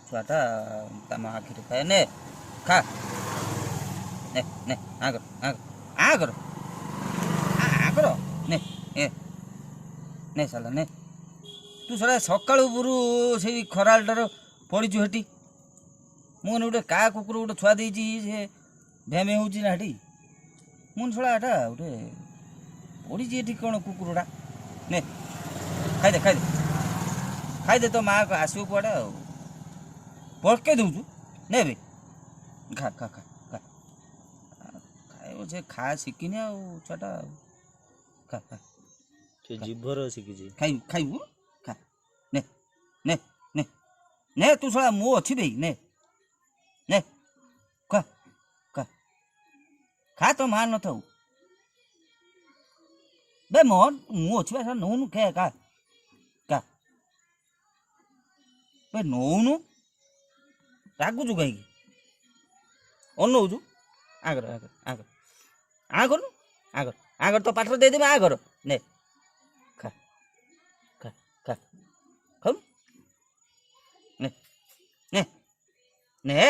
छुआटा ता माँ आखिर खाए ने खा ने ने आगर आगर आगर ने ए ने साला ने तू साला सकाळु बुरु से खरालटार पड़ीचु हेटी मुझे गोटे का कुकुर गोटे छुआ देती से भेमे हो हेटी मुझे शला एटा गोटे पड़ी ये कौन कुकुरटा ने खाईदे खाईदे खाईदे तो माँ आसो कड़े पड़के दौचु ने बे खा खा खा खा खाइब से खा शिखिनी छुआटा खा खा जीभर शिखी खाइबु खाइबु खा ने ने ने ने तू शला मु अच्छी बे ने ने खा खा खा तो मार न थाऊ बे मोहन मु अच्छी बे नौनु खे का का बे नौनु रागुचु कहीं अनौचु आगर आगर आगर आगर आगर आगर तो पाटर दे देबे आगर ने खा खा खा खाऊ ने ने ने